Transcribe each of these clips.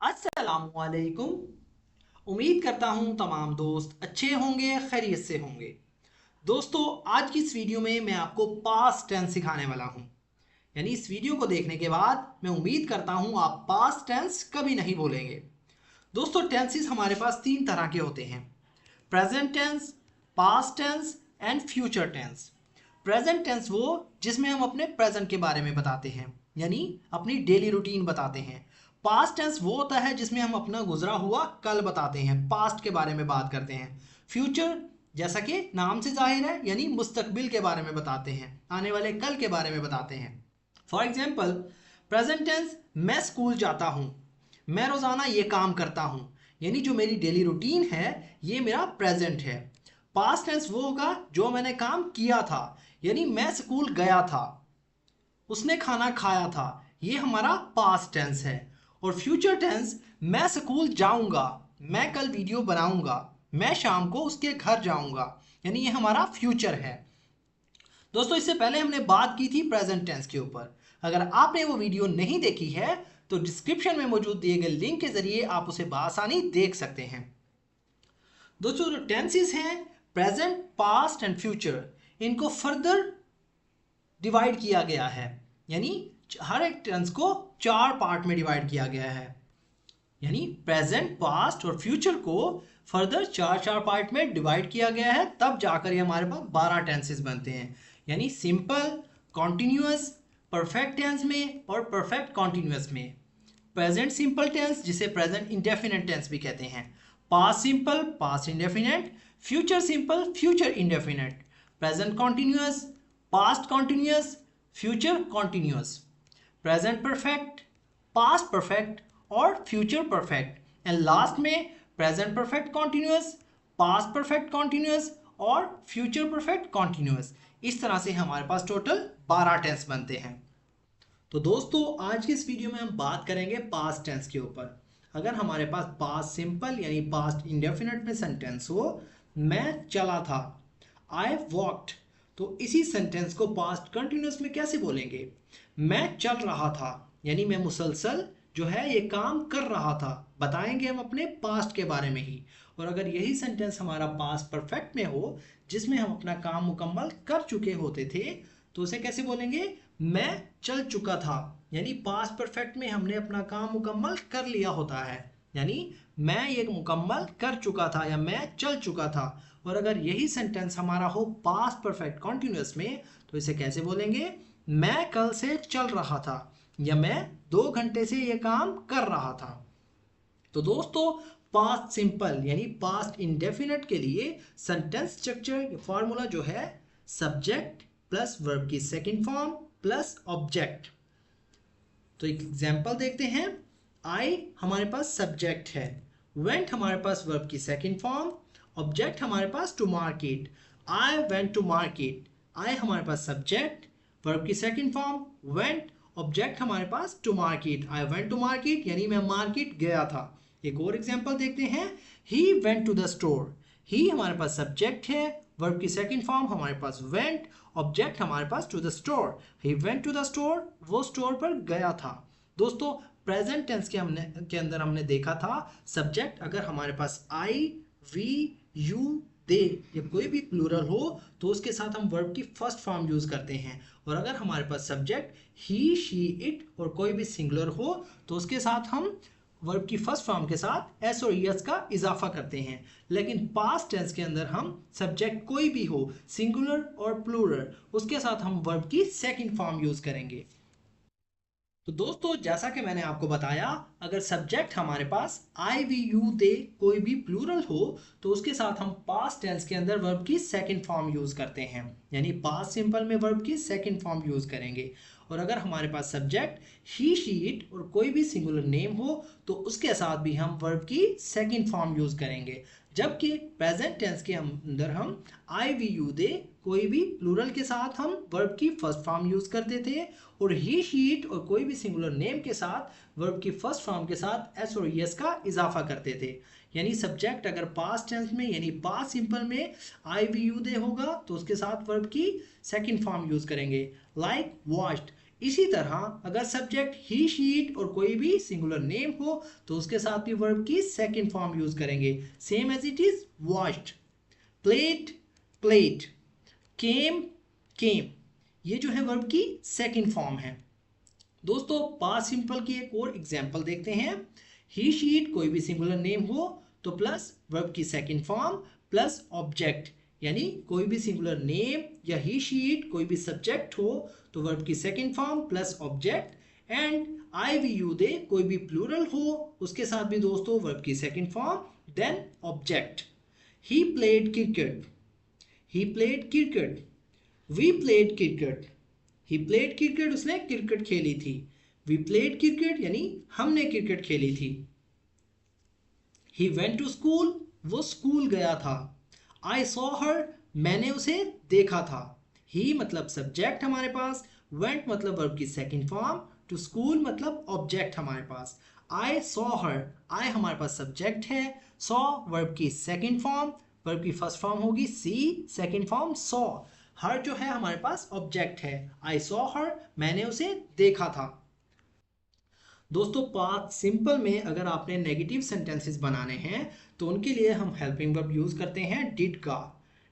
अस्सलामुअलैकुम। उम्मीद करता हूँ तमाम दोस्त अच्छे होंगे, खैरियत से होंगे। दोस्तों, आज की इस वीडियो में मैं आपको पास्ट टेंस सिखाने वाला हूँ। यानी इस वीडियो को देखने के बाद मैं उम्मीद करता हूँ आप पास्ट टेंस कभी नहीं भूलेंगे। दोस्तों, टेंसेस हमारे पास तीन तरह के होते हैं: present tense, past tense and future tense. Present tense वो जिसमें हम अपने प्रेजेंट के बारे में बताते हैं, यानी अपनी डेली रूटीन बताते हैं। पास्ट टेंस वो होता है जिसमें हम अपना गुजरा हुआ कल बताते हैं, पास्ट के बारे में बात करते हैं। फ्यूचर जैसा कि नाम से जाहिर है, यानी मुस्तकबिल के बारे में बताते हैं, आने वाले कल के बारे में बताते हैं। फॉर एग्जाम्पल, प्रेजेंट टेंस मैं स्कूल जाता हूँ, मैं रोज़ाना ये काम करता हूँ, यानी जो मेरी डेली रूटीन है ये मेरा प्रेजेंट है। पास्ट टेंस वो होगा जो मैंने काम किया था, यानी मैं स्कूल गया था, उसने खाना खाया था, ये हमारा पास्ट टेंस है। और फ्यूचर टेंस मैं स्कूल जाऊंगा, मैं कल वीडियो बनाऊंगा, मैं शाम को उसके घर जाऊंगा, यानी ये हमारा फ्यूचर है। दोस्तों, इससे पहले हमने बात की थी प्रेजेंट टेंस के ऊपर। अगर आपने वो वीडियो नहीं देखी है तो डिस्क्रिप्शन में मौजूद दिए गए लिंक के जरिए आप उसे बआसानी देख सकते हैं। दोस्तों, जो टेंसेस हैं प्रेजेंट, पास्ट एंड फ्यूचर, इनको फर्दर डिवाइड किया गया है, यानी हर एक टेंस को चार पार्ट में डिवाइड किया गया है। यानी प्रेजेंट, पास्ट और फ्यूचर को फर्दर चार चार पार्ट में डिवाइड किया गया है, तब जाकर ये हमारे पास 12 टेंसेस बनते हैं। यानी सिंपल, कॉन्टिन्यूअस, परफेक्ट टेंस में और परफेक्ट कॉन्टिन्यूअस में। प्रेजेंट सिंपल टेंस जिसे प्रेजेंट इंडेफिनिट टेंस भी कहते हैं, past simple, past indefinite, future simple, future indefinite, present continuous, past continuous, future continuous, present perfect, past perfect और फ्यूचर परफेक्ट, एंड लास्ट में present perfect continuous, past perfect continuous और future perfect continuous. इस तरह से हमारे पास total 12 tense बनते हैं। तो दोस्तों, आज के इस वीडियो में हम बात करेंगे पास्ट टेंस के ऊपर। अगर हमारे पास पास्ट सिंपल यानी पास्ट इंडेफिनिट में सेंटेंस हो, मैं चला था, आई वॉकड, तो इसी सेंटेंस को पास्ट कंटिन्यूअस में कैसे बोलेंगे? मैं चल रहा था, यानी मैं मुसलसल जो है ये काम कर रहा था, बताएंगे हम अपने पास्ट के बारे में ही। और अगर यही सेंटेंस हमारा पास्ट परफेक्ट में हो, जिसमें हम अपना काम मुकम्मल कर चुके होते थे, तो उसे कैसे बोलेंगे? मैं चल चुका था, यानी पास्ट परफेक्ट में हमने अपना काम मुकम्मल कर लिया होता है, यानी मैं ये मुकम्मल कर चुका था या मैं चल चुका था। और अगर यही सेंटेंस हमारा हो पास्ट परफेक्ट कॉन्टिन्यूअस में, तो इसे कैसे बोलेंगे? मैं कल से चल रहा था या मैं 2 घंटे से ये काम कर रहा था। तो दोस्तों, पास्ट सिंपल यानी पास्ट इंडेफिनिट के लिए सेंटेंस स्ट्रक्चर फॉर्मूला जो है सब्जेक्ट प्लस वर्ब की सेकंड फॉर्म प्लस ऑब्जेक्ट। तो एक एग्जांपल देखते हैं। आई हमारे पास सब्जेक्ट है, वेंट हमारे पास वर्ब की सेकंड फॉर्म, ऑब्जेक्ट हमारे पास to market, I went to market. I हमारे पास सब्जेक्ट, वर्ब की सेकंड फॉर्म, वेंट, ऑब्जेक्ट हमारे पास to market, I went to market, यानी मैं मार्केट गया था। एक और एग्जांपल देखते हैं। He went to the store. He हमारे पास सब्जेक्ट है, वर्ब की सेकंड फॉर्म हमारे पास वेंट, ऑब्जेक्ट हमारे पास to the store. He went to the store, वो स्टोर पर गया था। दोस्तों, प्रेजेंट टेंस के अंदर हमने देखा था सब्जेक्ट अगर हमारे पास आई, वी, यू, दे या कोई भी प्लूरल हो तो उसके साथ हम वर्ब की फर्स्ट फॉर्म यूज करते हैं। और अगर हमारे पास सब्जेक्ट ही, शी, इट और कोई भी सिंगुलर हो तो उसके साथ हम वर्ब की फर्स्ट फॉर्म के साथ एस और एस का इजाफा करते हैं। लेकिन पास्ट टेंस के अंदर हम सब्जेक्ट कोई भी हो, सिंगुलर और प्लूरल, उसके साथ हम वर्ब की सेकंड फॉर्म यूज करेंगे। तो दोस्तों, जैसा कि मैंने आपको बताया, अगर सब्जेक्ट हमारे पास आई, वी, यू, दे कोई भी प्लूरल हो तो उसके साथ हम पास्ट टेंस के अंदर वर्ब की सेकंड फॉर्म यूज करते हैं, यानी पास्ट सिंपल में वर्ब की सेकंड फॉर्म यूज करेंगे। और अगर हमारे पास सब्जेक्ट ही, शी, इट और कोई भी सिंगुलर नेम हो तो उसके साथ भी हम वर्ब की सेकंड फॉर्म यूज करेंगे। जबकि प्रेजेंट टेंस के अंदर हम आई, वी, यू, दे कोई भी प्लूरल के साथ हम वर्ब की फर्स्ट फॉर्म यूज करते थे, और ही, शी, इट और कोई भी सिंगुलर नेम के साथ वर्ब की फर्स्ट फॉर्म के साथ एस और एस का इजाफा करते थे। यानी सब्जेक्ट अगर पास्ट टेंस में यानी पास्ट सिंपल में आई, वी, यू, दे होगा तो उसके साथ वर्ब की सेकंड फॉर्म यूज करेंगे। लाइक वॉच्ड, इसी तरह अगर सब्जेक्ट ही, शी, इट और कोई भी सिंगुलर नेम हो तो उसके साथ भी वर्ब की सेकंड फॉर्म यूज करेंगे, same as it is watched, played, played, came, came. ये जो है वर्ब की सेकंड फॉर्म है। दोस्तों पास्ट सिंपल की एक और एग्जांपल देखते हैं। ही, शी, इट कोई भी सिंगुलर नेम हो तो प्लस वर्ब की सेकंड फॉर्म प्लस ऑब्जेक्ट, यानी कोई भी सिंगुलर नेम या ही, शी, इट कोई भी सब्जेक्ट हो तो वर्ब की second form plus object, and I, we, you, they कोई भी प्लूरल हो उसके साथ भी दोस्तों वर्ब की second form then object. He played cricket, he played cricket, we played cricket, he played cricket उसने क्रिकेट खेली थी, वी प्लेड क्रिकेट यानी हमने क्रिकेट खेली थी। ही वेंट टू स्कूल, वो स्कूल गया था। आई सॉ हर, मैंने उसे देखा था। ही मतलब सब्जेक्ट हमारे पास, वेंट मतलब वर्ब की सेकंड फॉर्म, टू स्कूल मतलब ऑब्जेक्ट हमारे पास। आई सॉ हर, आई हमारे पास सब्जेक्ट है, सॉ वर्ब की सेकंड फॉर्म, वर्ब की फर्स्ट फॉर्म होगी सी, सेकंड फॉर्म सॉ, हर जो है हमारे पास ऑब्जेक्ट है। आई सॉ हर, मैंने उसे देखा था। दोस्तों पास्ट सिंपल में अगर आपने नेगेटिव सेंटेंसेस बनाने हैं तो उनके लिए हम हेल्पिंग वर्ब यूज करते हैं डिड का।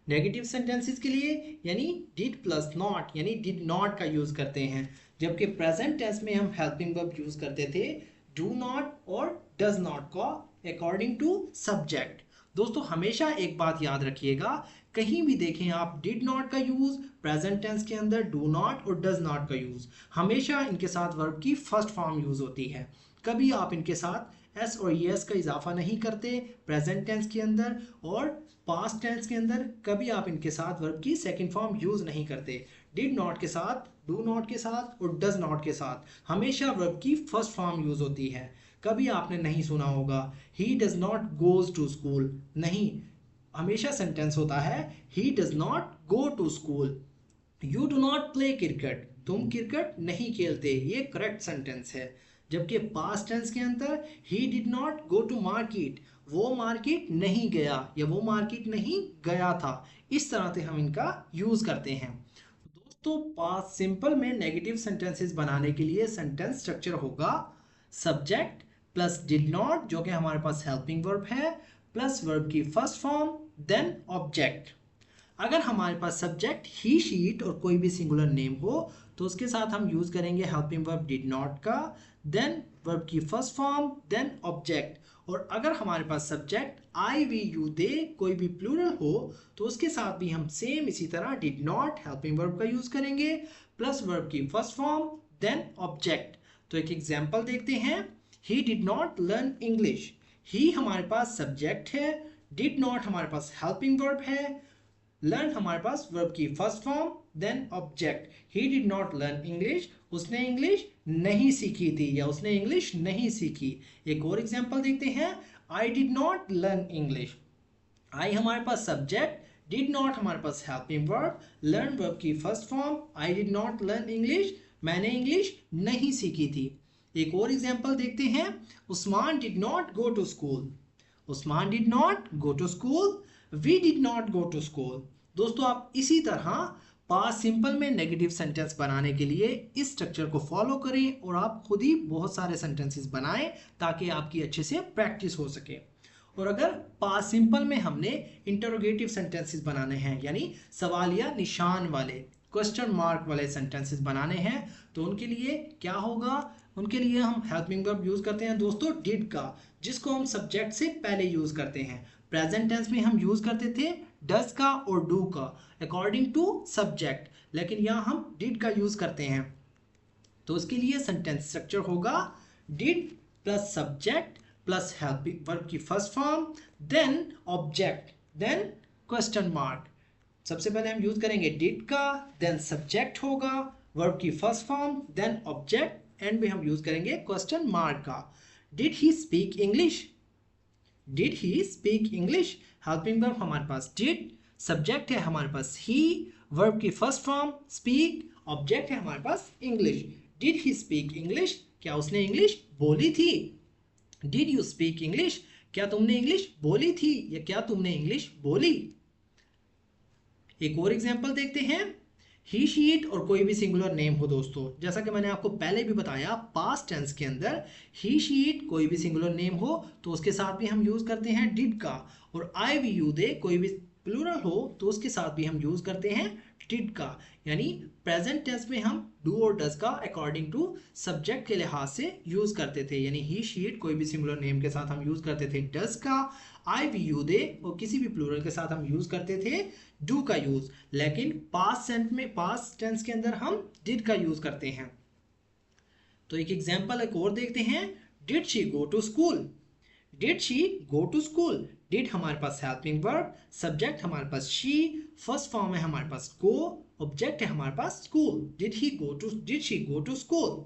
नेगेटिव सेंटेंसेस के लिए यानी डिड प्लस नॉट यानी डिड नॉट का यूज करते हैं, जबकि प्रेजेंट टेंस में हम हेल्पिंग वर्ब यूज करते थे डू नॉट और डज नॉट का अकॉर्डिंग टू सब्जेक्ट। दोस्तों हमेशा एक बात याद रखिएगा, कहीं भी देखें आप डिड नॉट का यूज प्रेजेंट टेंस के अंदर डू नॉट और डज नॉट का यूज, हमेशा इनके साथ वर्ब की फर्स्ट फॉर्म यूज होती है। कभी आप इनके साथ एस और एस का इजाफा नहीं करते प्रेजेंट टेंस के अंदर, और पास्ट टेंस के अंदर कभी आप इनके साथ वर्ब की सेकंड फॉर्म यूज नहीं करते। डिड नॉट के साथ, डू नॉट के साथ और डज नॉट के साथ हमेशा वर्ब की फर्स्ट फॉर्म यूज होती है। कभी आपने नहीं सुना होगा he does not goes to school, नहीं, हमेशा सेंटेंस होता है he does not go to school. You do not play cricket, तुम क्रिकेट नहीं खेलते, ये करेक्ट सेंटेंस है। जबकि पास्ट टेंस के अंदर he did not go to market, वो मार्केट नहीं गया या वो मार्केट नहीं गया था। इस तरह से हम इनका यूज करते हैं। दोस्तों पास्ट सिंपल में नेगेटिव सेंटेंसेस बनाने के लिए सेंटेंस स्ट्रक्चर होगा सब्जेक्ट प्लस डिड नॉट जो कि हमारे पास हेल्पिंग वर्ब है, प्लस वर्ब की फर्स्ट फॉर्म देन ऑब्जेक्ट। अगर हमारे पास सब्जेक्ट ही, शी, इट और कोई भी सिंगुलर नेम हो तो उसके साथ हम यूज करेंगे हेल्पिंग वर्ब डिड नॉट का, देन वर्ब की फर्स्ट फॉर्म देन ऑब्जेक्ट। और अगर हमारे पास subject I, we, you, they कोई भी प्लूरल हो तो उसके साथ भी हम सेम इसी तरह डिड नॉट हेल्पिंग वर्ब का यूज करेंगे प्लस वर्ब की फर्स्ट फॉर्म देन ऑब्जेक्ट। तो एक एग्जांपल देखते हैं। He did not learn English, he हमारे पास सब्जेक्ट है, डिड नॉट हमारे पास हेल्पिंग वर्ब है, लर्न हमारे पास वर्ब की first form then object. He did not learn English, उसने इंग्लिश नहीं सीखी थी या उसने इंग्लिश नहीं सीखी। एक और एग्जांपल देखते हैं। I did not learn English, I हमारे पास सब्जेक्ट, डिड नॉट हमारे पास हेल्पिंग वर्ब, लर्न वर्ब की first form, I did not learn English, मैंने इंग्लिश नहीं सीखी थी। एक और एग्जांपल देखते हैं। Usman did not go to school, Usman did not go to school, we did not go to school. दोस्तों आप इसी तरह पास्ट सिंपल में नेगेटिव सेंटेंस बनाने के लिए इस स्ट्रक्चर को फॉलो करें और आप खुद ही बहुत सारे सेंटेंसेस बनाएं ताकि आपकी अच्छे से प्रैक्टिस हो सके। और अगर पास्ट सिंपल में हमने इंटरोगेटिव सेंटेंसेस बनाने हैं यानी सवालिया निशान वाले क्वेश्चन मार्क वाले सेंटेंसेस बनाने हैं तो उनके लिए क्या होगा, उनके लिए हम हेल्पिंग वर्ब यूज करते हैं दोस्तों डिड का, जिसको हम सब्जेक्ट से पहले यूज करते हैं। प्रेजेंट टेंस में हम यूज करते थे डज का और डू का अकॉर्डिंग टू सब्जेक्ट, लेकिन यहाँ हम डिड का यूज करते हैं। तो उसके लिए सेंटेंस स्ट्रक्चर होगा did plus subject plus helping verb की first form then object then question mark. सबसे पहले हम यूज करेंगे डिड का, देन सब्जेक्ट होगा, वर्ब की first form then object, end में हम यूज करेंगे क्वेश्चन मार्क का। Did he speak English, did he speak English, helping verb हमारे पास डिड, सब्जेक्ट है हमारे पास ही, वर्ब की फर्स्ट फॉर्म स्पीक, ऑब्जेक्ट है हमारे पास English. Did he speak English, क्या उसने इंग्लिश बोली थी। डिड यू स्पीक इंग्लिश, क्या तुमने इंग्लिश बोली थी या क्या तुमने इंग्लिश बोली। एक और एग्जांपल देखते हैं। ही शी इट और कोई भी सिंगुलर नेम हो दोस्तों, जैसा कि मैंने आपको पहले भी बताया, पास्ट टेंस के अंदर ही शी इट कोई भी सिंगुलर नेम हो तो उसके साथ भी हम यूज करते हैं डिड का, और आई वी यू दे कोई भी प्लूरल हो तो उसके साथ भी हम यूज करते हैं डिड का। यानी प्रेजेंट टेंस में हम डू और डज का अकॉर्डिंग टू सब्जेक्ट के लिहाज से यूज करते थे, यानी ही शी इट कोई भी सिंगुलर नेम के साथ हम यूज करते थे डज का, आई वी यू दे और किसी भी प्लूरल के साथ हम यूज करते थे डू का यूज। लेकिन पास्ट टेंस के अंदर हम डिड का यूज करते हैं। तो एक एग्जांपल एक और देखते हैं, did she go to school. Did she go to school, did हमारे पास हेल्पिंग वर्ब, सब्जेक्ट हमारे पास शी, फर्स्ट फॉर्म है हमारे पास गो, ऑब्जेक्ट है हमारे पास school. Did she go to school,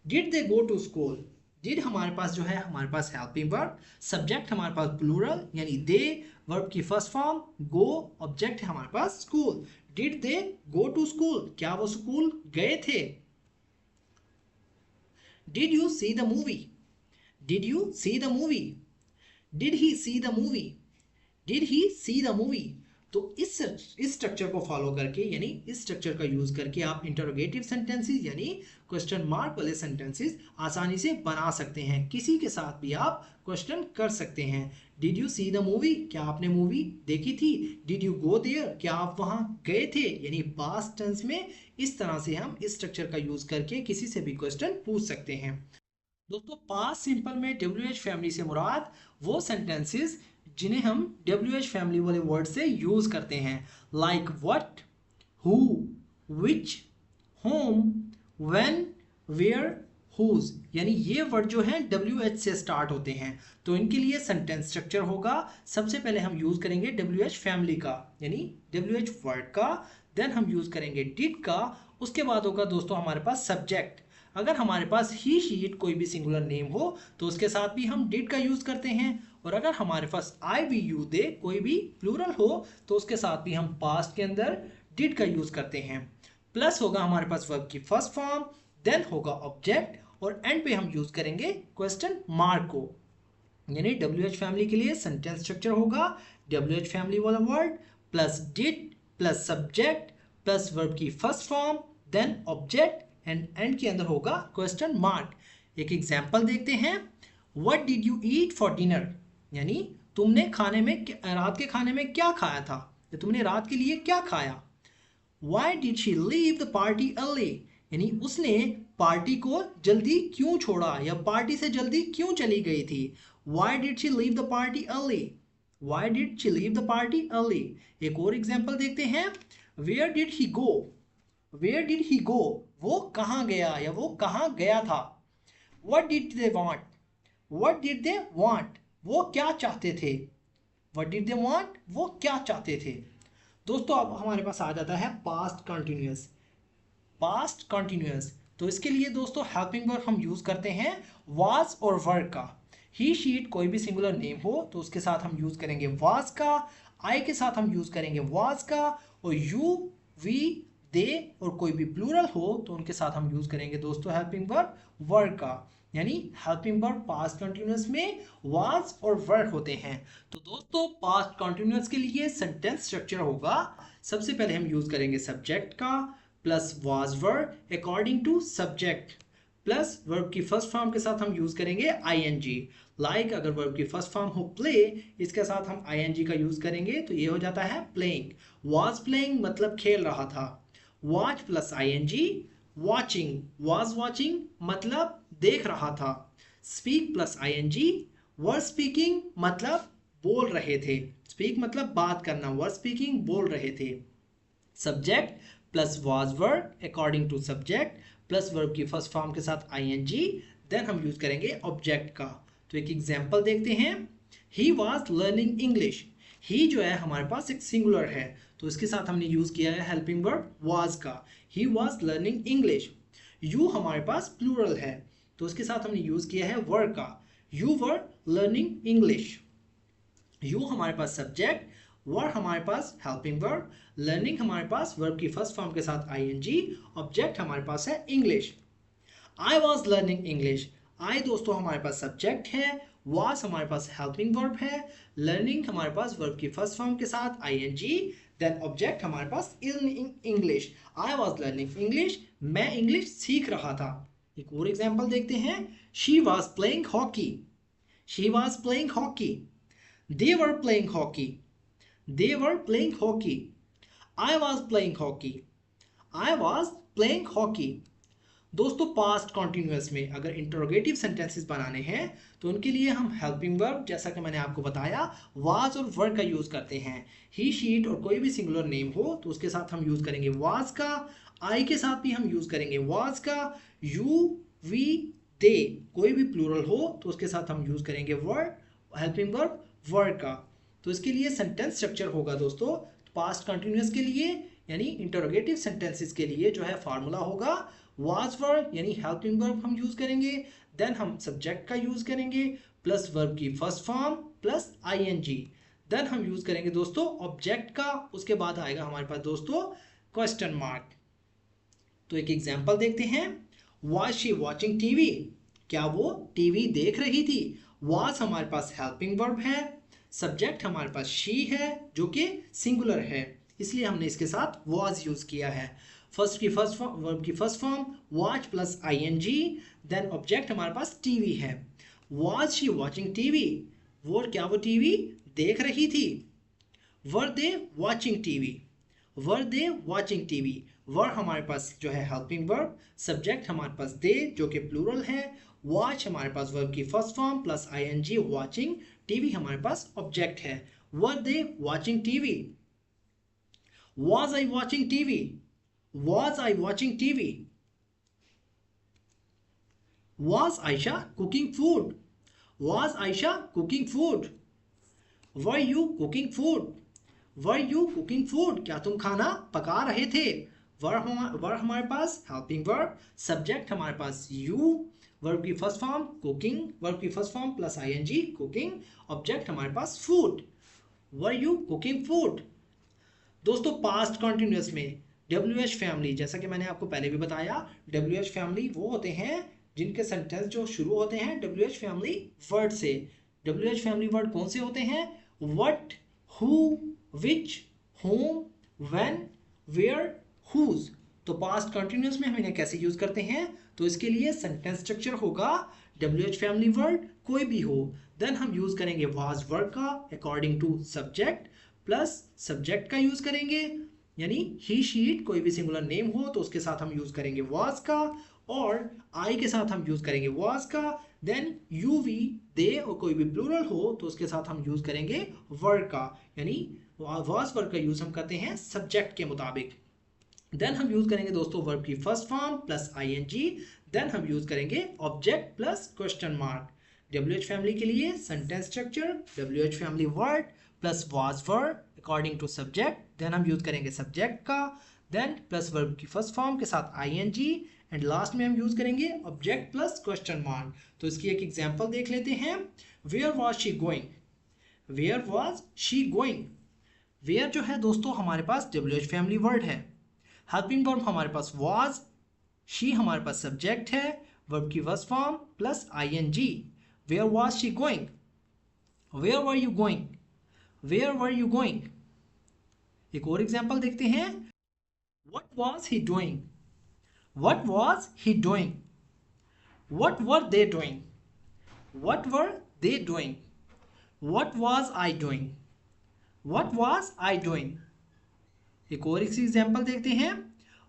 did they go to school. Did हमारे पास जो है हमारे पास हेल्पिंग वर्ब, सब्जेक्ट हमारे पास प्लूरल यानी दे, वर्ब की फर्स्ट फॉर्म गो, ऑब्जेक्ट है हमारे पास school. Did they go to school, क्या वो स्कूल गए थे। Did you see the movie, did you see the movie, did he see the movie, did he see the movie. तो इस structure को फॉलो करके यानी इस स्ट्रक्चर का यूज करके आप इंटरोगेटिव सेंटेंसेस यानी क्वेश्चन मार्क वाले सेंटेंसेस आसानी से बना सकते हैं, किसी के साथ भी आप क्वेश्चन कर सकते हैं। Did you see the movie, क्या आपने मूवी देखी थी। डिड यू गो देयर, क्या आप वहां गए थे। यानी पास्ट टेंस में इस तरह से हम इस स्ट्रक्चर का यूज करके किसी से भी क्वेश्चन पूछ सकते हैं। दोस्तों पास्ट सिंपल में WH फैमिली से मुराद वो सेंटेंसेस जिन्हें हम WH फैमिली वाले वर्ड से यूज करते हैं, like what, who, which, whom, when, where, whose. यानी ये वर्ड जो हैं WH से स्टार्ट होते हैं, तो इनके लिए सेंटेंस स्ट्रक्चर होगा, सबसे पहले हम यूज करेंगे WH फैमिली का यानी WH वर्ड का, देन हम यूज करेंगे डिड का, उसके बाद होगा दोस्तों हमारे पास सब्जेक्ट। अगर हमारे पास ही शी इट कोई भी सिंगुलर नेम हो तो उसके साथ भी हम डिड का यूज करते हैं, और अगर हमारे पास आई वी यू दे कोई भी प्लूरल हो तो उसके साथ भी हम पास्ट के अंदर डिड का यूज करते हैं। प्लस होगा हमारे पास वर्ब की फर्स्ट फॉर्म, देन होगा ऑब्जेक्ट, और एंड पे हम यूज करेंगे क्वेश्चन मार्क को। यानी WH फैमिली के लिए सेंटेंस स्ट्रक्चर होगा WH फैमिली वाला word plus did plus subject plus verb की first form then object and end के अंदर होगा क्वेश्चन मार्क। एक एग्जांपल देखते हैं, what did you eat for dinner, यानी तुमने खाने में रात के खाने में क्या खाया था, या तुमने रात के लिए क्या खाया। Why did she leave the party early, यानी उसने पार्टी को जल्दी क्यों छोड़ा या पार्टी से जल्दी क्यों चली गई थी। Why did she leave the party early, why did she leave the party early. एक और एग्जांपल देखते हैं, where did he go, where did he go, वो कहाँ गया या वो कहाँ गया था। What did they want, what did they want, वो क्या चाहते थे। व्हाट डिड दे वांट, वो क्या चाहते थे। दोस्तों अब हमारे पास आ जाता है पास्ट कंटिन्यूअस। पास्ट कंटिन्यूअस तो इसके लिए दोस्तों हेल्पिंग वर्ब हम यूज करते हैं वाज और वर का। ही शी इट कोई भी सिंगुलर नेम हो तो उसके साथ हम यूज करेंगे वाज का, आई के साथ हम यूज करेंगे वाज का, और यू, वी, दे और कोई भी प्लूरल हो तो उनके साथ हम यूज करेंगे दोस्तों हेल्पिंग वर्ब वर का। यानी हेल्पिंग वर्ब पास्ट कंटिन्यूअस में वाज और वर होते हैं। तो दोस्तों पास्ट कंटिन्यूअस के लिए सेंटेंस स्ट्रक्चर होगा, सबसे पहले हम यूज करेंगे सब्जेक्ट का plus was were according to subject plus verb की फर्स्ट फॉर्म के साथ हम यूज करेंगे आईएनजी। लाइक अगर वर्ब की फर्स्ट फॉर्म हो प्ले, इसके साथ हम आईएनजी का यूज करेंगे तो ये हो जाता है प्लेइंग। वाज प्लेइंग मतलब खेल रहा था। Watch plus ING watching, was watching मतलब देख रहा था। Speak plus ING were speaking मतलब बोल रहे थे। स्पीक मतलब बात करना, वर स्पीकिंग बोल रहे थे। Subject plus was verb according to subject plus verb की फर्स्ट फॉर्म के साथ आईएनजी, देन हम यूज करेंगे ऑब्जेक्ट का। तो एक एग्जांपल देखते हैं, he was learning English. He जो है हमारे पास एक सिंगुलर है तो इसके साथ हमने यूज किया है हेल्पिंग वर्ब वाज का। ही वाज लर्निंग इंग्लिश। यू हमारे पास प्लूरल है तो इसके साथ हमने यूज किया है वर का। You were learning English. You हमारे पास सब्जेक्ट, वर हमारे पास हेल्पिंग वर्ब, लर्निंग हमारे पास वर्ब की फर्स्ट फॉर्म के साथ आईएनजी, ऑब्जेक्ट हमारे पास है English. I was learning English. I दोस्तों हमारे पास सब्जेक्ट है, वाज हमारे पास हेल्पिंग वर्ब है, लर्निंग हमारे पास वर्ब की फर्स्ट फॉर्म के साथ आईएनजी, देन ऑब्जेक्ट हमारे पास in English, I was learning English, मैं इंग्लिश सीख रहा था। एक और एग्जाम्पल देखते हैं, she was playing hockey, she was playing hockey, they were playing hockey, they were playing hockey, I was playing hockey, I was playing hockey. दोस्तों past continuous में अगर इंटरोगेटिव सेंटेंसेस बनाने हैं तो उनके लिए हम हेल्पिंग वर्ब, जैसा कि मैंने आपको बताया, वाज और वर का यूज करते हैं। ही, शी, इट और कोई भी सिंगुलर नेम हो तो उसके साथ हम यूज करेंगे वाज का, आई के साथ भी हम यूज करेंगे वाज का, यू, वी, दे, कोई भी प्लूरल हो तो उसके साथ हम यूज करेंगे वर, हेल्पिंग वर्ब वर का। तो इसके लिए सेंटेंस स्ट्रक्चर होगा दोस्तों, पास्ट कंटिन्यूअस के लिए यानी इंटरोगेटिव सेंटेंसेस के लिए जो है फार्मूला होगा वाज वर यानी हेल्पिंग वर्ब हम यूज करेंगे, देन हम सब्जेक्ट का यूज करेंगे प्लस वर्ब की first form plus ING, then हम यूज करेंगे दोस्तों ऑब्जेक्ट का, उसके बाद आएगा हमारे पास दोस्तों क्वेश्चन मार्क। तो एक एग्जांपल देखते हैं, वाज शी वॉचिंग टीवी, क्या वो टीवी देख रही थी। वाज हमारे पास हेल्पिंग वर्ब है, सब्जेक्ट हमारे पास शी है जो कि सिंगुलर है, इसलिए हमने इसके साथ वाज यूज किया है। फर्स्ट की फर्स्ट फॉर्म, वर्ब की first form watch plus ING, then object हमारे पास टीवी है। वाज शी वॉचिंग टीवी, वो क्या वो टीवी देख रही थी। Were they watching TV, were they watching TV, were हमारे पास जो है हेल्पिंग वर्ब, सब्जेक्ट हमारे पास दे जो कि प्लूरल है, वॉच हमारे पास वर्ब की first form plus ING watching, TV हमारे पास ऑब्जेक्ट है। Were they watching TV, was I watching TV, was I watching TV, was Aisha cooking food, was Aisha cooking food, were you cooking food, were you cooking food, क्या तुम खाना पका रहे थे। वर हमारे पास हेल्पिंग वर्ब, सब्जेक्ट हमारे पास यू, वर्ब की फर्स्ट फॉर्म कुकिंग, वर्ब की first form plus ING cooking, object हमारे पास food, were you cooking food. दोस्तों पास्ट कॉन्टिन्यूअस में WH फैमिली, जैसा कि मैंने आपको पहले भी बताया, WH फैमिली वो होते हैं जिनके सेंटेंस जो शुरू होते हैं WH फैमिली वर्ड से। WH फैमिली वर्ड कौन से होते हैं, what, who, which, whom, when, where, whose. तो पास्ट कंटिन्यूअस में हम इन्हें कैसे यूज करते हैं, तो इसके लिए सेंटेंस स्ट्रक्चर होगा WH फैमिली वर्ड कोई भी हो, देन हम यूज करेंगे वाज वर्ड का according to subject plus subject का यूज करेंगे, यानी ही, शी, इट कोई भी सिंगुलर नेम हो तो उसके साथ हम यूज करेंगे वाज का, और आई के साथ हम यूज करेंगे वाज का, देन यू, वी, दे और कोई भी प्लूरल हो तो उसके साथ हम यूज करेंगे वर का, यानी वाज वर्ड का यूज हम करते हैं सब्जेक्ट के मुताबिक। देन हम यूज करेंगे दोस्तों वर्ब की first form plus ING, then हम यूज करेंगे object plus question mark. WH family के लिए sentence structure WH family word plus was word according to subject, then हम यूज करेंगे सब्जेक्ट का, देन प्लस वर्ब की फर्स्ट फॉर्म के साथ आईएनजी, एंड लास्ट में हम यूज करेंगे ऑब्जेक्ट प्लस क्वेश्चन मार्क। तो इसकी एक एग्जांपल देख लेते हैं, where was she going, where was she going. Where जो है दोस्तों हमारे पास WH फैमिली वर्ड है, हेल्पिंग वर्ब हमारे पास वाज, शी हमारे पास सब्जेक्ट है, वर्ब की first form plus ING. Where was she going, where were you going, where were you going. एक और एग्जांपल देखते हैं, what was he doing, what was he doing, what were they doing, what were they doing, what was I doing, what was I doing. एक और example देखते हैं,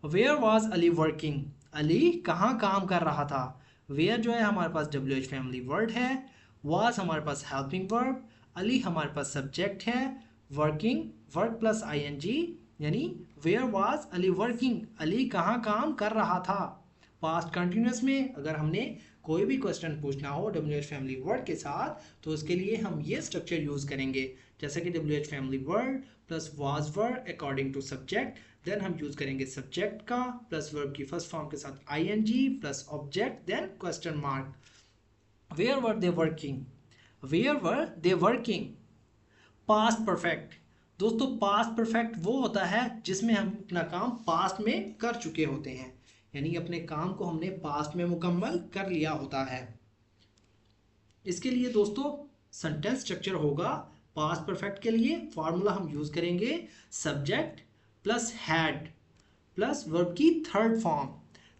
where was Ali working, Ali कहाँ काम कर रहा था। वेयर जो है हमारे पास WH फैमिली वर्ड है, वाज हमारे पास हेल्पिंग वर्ब, अली हमारे पास सब्जेक्ट है, वर्किंग वर्क प्लस आईएनजी, यानी where was Ali working, Ali कहाँ काम कर रहा था। पास्ट कंटिन्यूअस में अगर हमने कोई भी क्वेश्चन पूछना हो WH फैमिली वर्ड के साथ तो उसके लिए हम ये स्ट्रक्चर यूज करेंगे, जैसे कि WH family word plus was word according to subject, then हम यूज करेंगे सब्जेक्ट का प्लस वर्ब की फर्स्ट फॉर्म के साथ ING plus object, then question mark. Where were they working, where were they working. Past perfect, दोस्तों past perfect वो होता है जिसमें हम अपना काम पास्ट में कर चुके होते हैं, यानी अपने काम को हमने पास्ट में मुकम्मल कर लिया होता है। इसके लिए दोस्तों सेंटेंस स्ट्रक्चर होगा पास्ट परफेक्ट के लिए फॉर्मूला हम यूज करेंगे subject plus had plus verb की थर्ड फॉर्म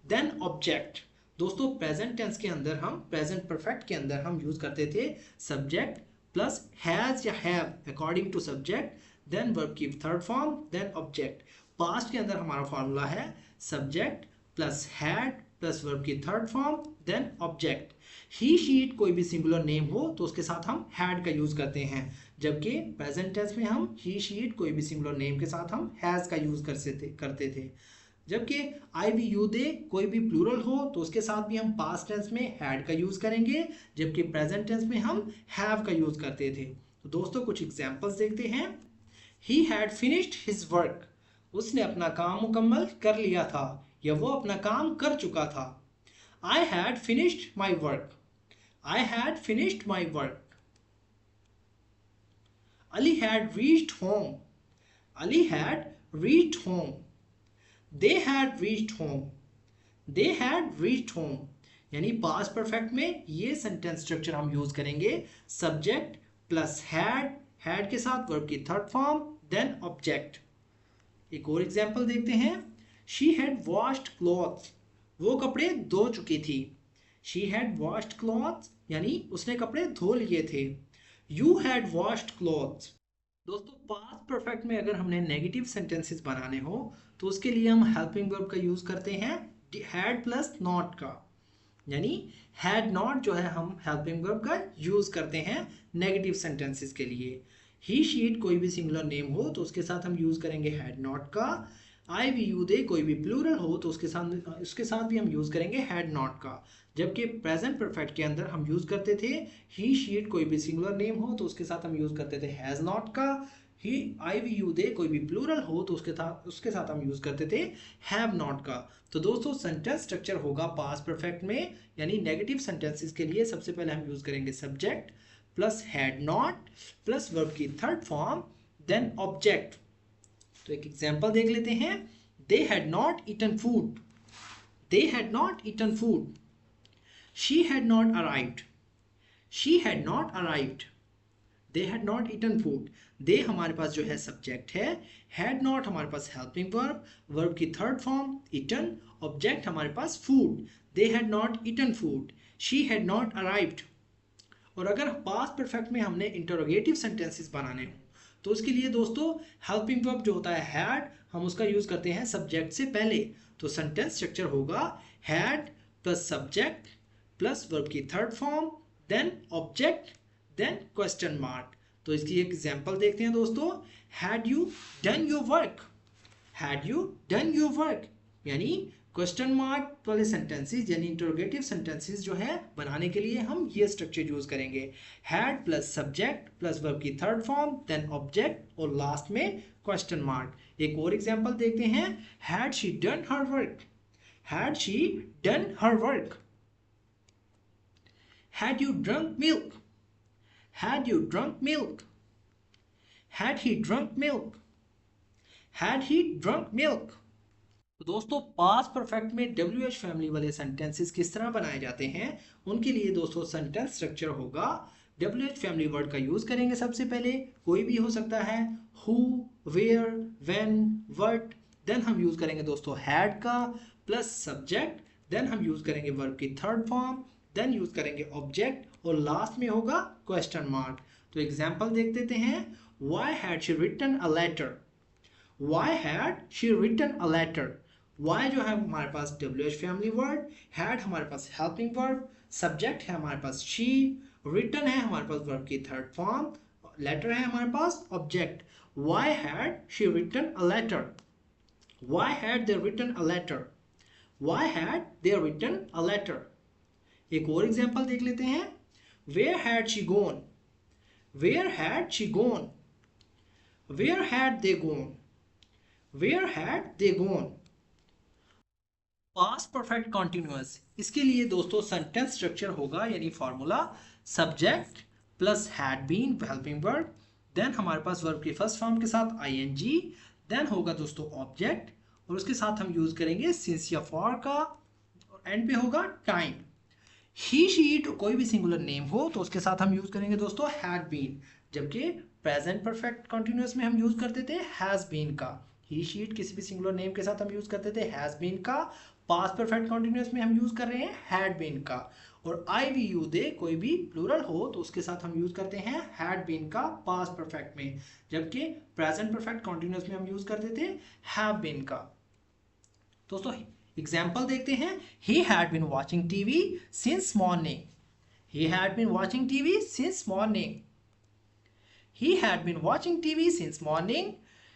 देन ऑब्जेक्ट। दोस्तों प्रेजेंट टेंस के अंदर हम प्रेजेंट परफेक्ट के अंदर हम यूज करते थे सब्जेक्ट प्लस हैज या have according to subject then verb की third form then object. Past के अंदर हमारा फॉर्मूला है subject plus had plus verb की third form then object. He she it कोई भी सिंगुलर नेम हो तो उसके साथ हम हैड का यूज करते हैं, जबकि प्रेजेंट टेंस में हम ही शी इट कोई भी सिंगुलर नेम के साथ हम हैज का यूज करते थे। जबकि आई वी यू दे कोई भी प्लूरल हो तो उसके साथ भी हम पास्ट टेंस में हैड का यूज करेंगे, जबकि प्रेजेंट टेंस में हम हैव का यूज करते थे। तो दोस्तों कुछ एग्जांपल्स देखते हैं। He had finished his work, उसने अपना काम मुकम्मल कर लिया था या वो अपना काम कर चुका था। I had finished my work. I had finished my work. Ali had reached home. Ali had reached home. They had reached home. They had reached home. यानी पास्ट परफेक्ट में ये सेंटेंस स्ट्रक्चर हम यूज करेंगे subject plus had, had के साथ verb की third form then object. एक और एग्जांपल देखते हैं। She had washed clothes. वो कपड़े धो चुकी थी। She had washed clothes यानी उसने कपड़े धो लिए थे। You had washed clothes। दोस्तों पास्ट परफेक्ट में अगर हमने नेगेटिव सेंटेंसेस बनाने हो तो उसके लिए हम हेल्पिंग वर्ब का यूज करते हैं हैड प्लस नॉट का, यानी हैड नॉट जो है हम हेल्पिंग वर्ब का यूज करते हैं नेगेटिव सेंटेंसेस के लिए। ही शी इट कोई भी सिंगुलर नेम हो तो उसके साथ हम यूज करेंगे हैड नॉट का। आई वी यू दे कोई भी प्लूरल हो तो उसके साथ भी हम यूज करेंगे हैड नॉट का, जबकि प्रेजेंट परफेक्ट के अंदर हम यूज करते थे ही शी इट कोई भी सिंगुलर नेम हो तो उसके साथ हम यूज करते थे हैज नॉट का। ही आई वी यू दे कोई भी प्लूरल हो तो उसके साथ हम यूज करते थे हैव नॉट का। तो दोस्तों सेंटेंस स्ट्रक्चर होगा पास्ट परफेक्ट में, यानी नेगेटिव सेंटेंसेस के लिए सबसे पहले हम यूज करेंगे subject plus had not plus verb की थर्ड फॉर्म देन ऑब्जेक्ट। तो एक एग्जांपल देख लेते हैं। They had not eaten food. They had not eaten food. She had not arrived. She had not arrived. They had not eaten food. They हमारे पास जो है सब्जेक्ट है, had not हमारे पास हेल्पिंग वर्ब, वर्ब की थर्ड फॉर्म eaten, ऑब्जेक्ट हमारे पास food. They had not eaten food. She had not arrived. और अगर पास्ट परफेक्ट में हमने इंटरोगेटिव सेंटेंसेस बनाने हो तो उसके लिए दोस्तों हेल्पिंग वर्ब जो होता है हैड, हम उसका यूज करते हैं सब्जेक्ट से पहले। तो सेंटेंस स्ट्रक्चर होगा had plus subject plus verb की third form then object then question mark. तो इसकी एक एग्जांपल देखते हैं दोस्तों। Had you done your work, had you done your work यानी क्वेश्चन मार्क वाले सेंटेंसेस यानी इंटरोगेटिव सेंटेंसेस जो है बनाने के लिए हम ये स्ट्रक्चर यूज करेंगे had plus subject plus verb की थर्ड फॉर्म देन ऑब्जेक्ट और लास्ट में क्वेश्चन मार्क। एक और एग्जांपल देखते हैं। Had she done her work, had she done her work. Had you drunk milk, had you drunk milk. Had he drunk milk, had he drunk milk. तो दोस्तों past perfect में WH family वाले sentences किस तरह बनाए जाते हैं उनके लिए दोस्तों सेंटेंस स्ट्रक्चर होगा WH फैमिली वर्ड का यूज करेंगे सबसे पहले, कोई भी हो सकता है who, where, when, what. Then हम यूज करेंगे दोस्तों हैड का प्लस सब्जेक्ट, देन हम यूज करेंगे वर्ब की थर्ड फॉर्म, देन यूज करेंगे ऑब्जेक्ट और लास्ट में होगा क्वेश्चन मार्क। तो एग्जांपल देख देते हैं। Why had she written a letter, why had she written a letter. Why जो है हमारे पास WH फैमिली वर्ड, हैड हमारे पास हेल्पिंग वर्ब, सब्जेक्ट है हमारे पास शी, रिटन है हमारे पास वर्ब की थर्ड फॉर्म, लेटर है हमारे पास object. Why had she written a letter, why had they written a letter, why had they written a letter. एक और एग्जांपल देख लेते हैं। Where had she gone, where had she gone, where had they gone, where had they gone. Past perfect continuous, इसके लिए दोस्तों sentence structure होगा यानी formula subject plus had been helping verb, then हमारे पास वर्ब की फर्स्ट फॉर्म के साथ ING, देन होगा दोस्तों ऑब्जेक्ट और उसके साथ हम यूज करेंगे सिंस या फॉर का और एंड पे होगा टाइम। ही शी इट कोई भी सिंगुलर नेम हो तो उसके साथ हम यूज करेंगे दोस्तों हैड बीन, जबकि प्रेजेंट परफेक्ट कंटिन्यूअस में हम यूज करते थे हैज बीन का। ही शी इट किसी भी सिंगुलर नेम के साथ हम यूज करते थे हैज बीन का। पास्ट परफेक्ट कंटिन्यूअस में हम यूज कर रहे हैं हैड बीन का। और आई वी यू दे कोई भी प्लूरल हो तो उसके साथ हम यूज करते हैं हैड बीन का पास्ट परफेक्ट में, जबकि प्रेजेंट परफेक्ट कंटिन्यूअस में हम यूज करते थे हैव बीन का। दोस्तों एग्जाम्पल देखते हैं। He had been watching TV since morning. He had been watching TV since morning. He had been watching TV since morning.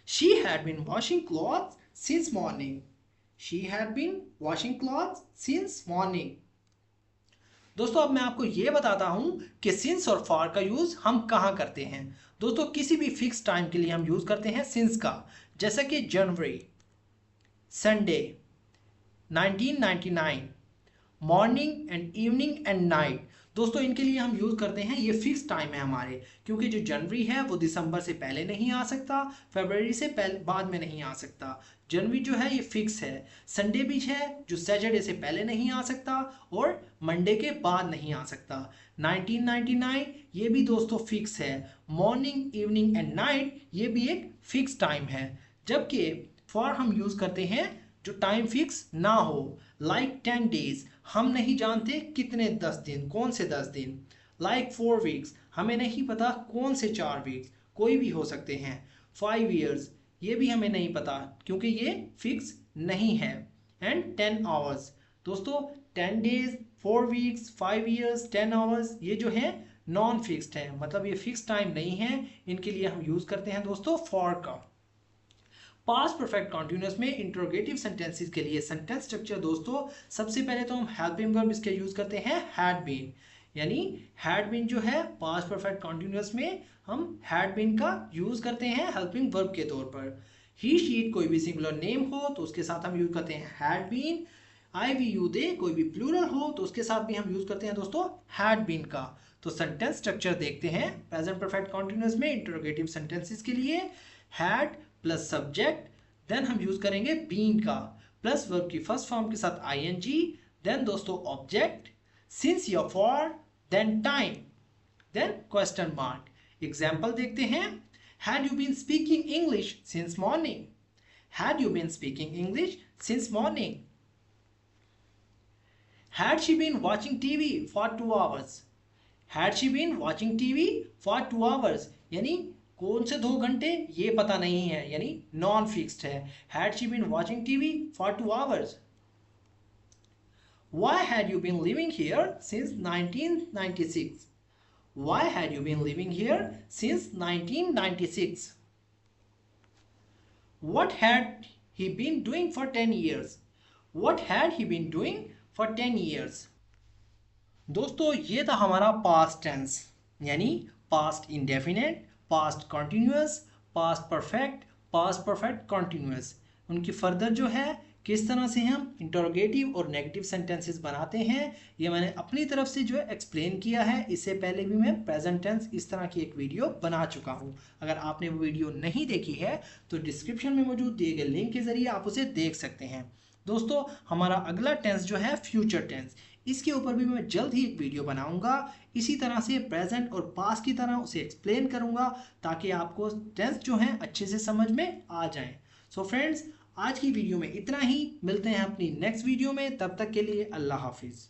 She had been washing clothes since morning. She had been washing clothes since morning. दोस्तों अब मैं आपको ये बताता हूं कि since और for का यूज हम कहां करते हैं। दोस्तों किसी भी फिक्स टाइम के लिए हम यूज करते हैं सिंस का, जैसा कि January, Sunday, 1999, morning and evening and night. दोस्तों इनके लिए हम यूज करते हैं, ये फिक्स टाइम है हमारे, क्योंकि जो जनवरी है वो दिसंबर से पहले नहीं आ सकता, फरवरी से पहले बाद में नहीं आ सकता। जनवरी जो है ये फिक्स है। संडे भी है जो सैटरडे से पहले नहीं आ सकता और मंडे के बाद नहीं आ सकता। 1999 ये भी दोस्तों फिक्स है। मॉर्निंग, इवनिंग एंड नाइट ये भी एक फिक्स टाइम है। जबकि फॉर हम यूज करते हैं जो टाइम फिक्स ना हो, लाइक 10 डेज, हम नहीं जानते कितने 10 दिन, कौन से 10 दिन। लाइक 4 वीक्स, हमें नहीं पता कौन से 4 वीक्स, कोई भी हो सकते हैं। 5 ईयर्स, ये भी हमें नहीं पता क्योंकि ये फिक्स नहीं है। एंड 10 आवर्स, दोस्तों 10 डेज, 4 वीक्स, 5 ईयर्स, 10 आवर्स ये जो है नॉन फिक्स्ड है, मतलब ये फिक्स टाइम नहीं है। इनके लिए हम यूज करते हैं दोस्तों फॉर का। पास्ट परफेक्ट कंटिन्यूअस में इंटरोगेटिव सेंटेंसेस के लिए सेंटेंस स्ट्रक्चर दोस्तों, सबसे पहले तो हम हेल्पिंग वर्ब इसके यूज करते हैं हैड बीन, यानी हैड बीन जो है पास्ट परफेक्ट कंटिन्यूअस में हम हैड बीन का यूज करते हैं हेल्पिंग वर्ब के तौर पर। ही शी कोई भी सिंगुलर नेम हो तो उसके साथ हम यूज करते हैं had been. I we you they कोई भी प्लूरल हो तो उसके साथ भी हम यूज करते हैं दोस्तों हैड बीन का। तो सेंटेंस स्ट्रक्चर देखते हैं प्रेजेंट परफेक्ट कंटिन्यूअस में इंटरोगेटिव सेंटेंसेस के लिए। हैड प्लस सब्जेक्ट, देन हम यूज करेंगे बीन का, प्लस वर्ब की फर्स्ट फॉर्म के साथ आईएनजी, देन दोस्तों ऑब्जेक्ट, सिंस या for, then time, then question mark. Example देखते हैं। Had you been speaking English since morning? Had you been speaking English since morning? Had she been watching TV for 2 hours? Had she been watching TV for 2 hours, यानी कौन से 2 घंटे ये पता नहीं है, यानी नॉन फिक्स्ड है। Had she been watching TV for 2 hours? Why had you been living here since 1996? Why had you been living here since 1996? What had he been doing for 10 years? What had he been doing for 10 years? दोस्तों ये था हमारा past tense, यानी past indefinite, past continuous, past perfect continuous. उनकी further जो है किस तरह से हम इंटरोगेटिव और नेगेटिव सेंटेंसेस बनाते हैं, ये मैंने अपनी तरफ से जो है एक्सप्लेन किया है। इससे पहले भी मैं प्रेजेंट टेंस इस तरह की एक वीडियो बना चुका हूँ। अगर आपने वो वीडियो नहीं देखी है तो डिस्क्रिप्शन में मौजूद दिए गए लिंक के जरिए आप उसे देख सकते हैं। दोस्तों हमारा अगला टेंस जो है फ्यूचर टेंस, इसके ऊपर भी मैं जल्द ही एक वीडियो बनाऊंगा। इसी तरह से प्रेजेंट और पास्ट की तरह उसे एक्सप्लेन करूंगा ताकि आपको टेंस जो है अच्छे से समझ में आ जाए। सो फ्रेंड्स आज की वीडियो में इतना ही, मिलते हैं अपनी नेक्स्ट वीडियो में, तब तक के लिए अल्लाह हाफिज़।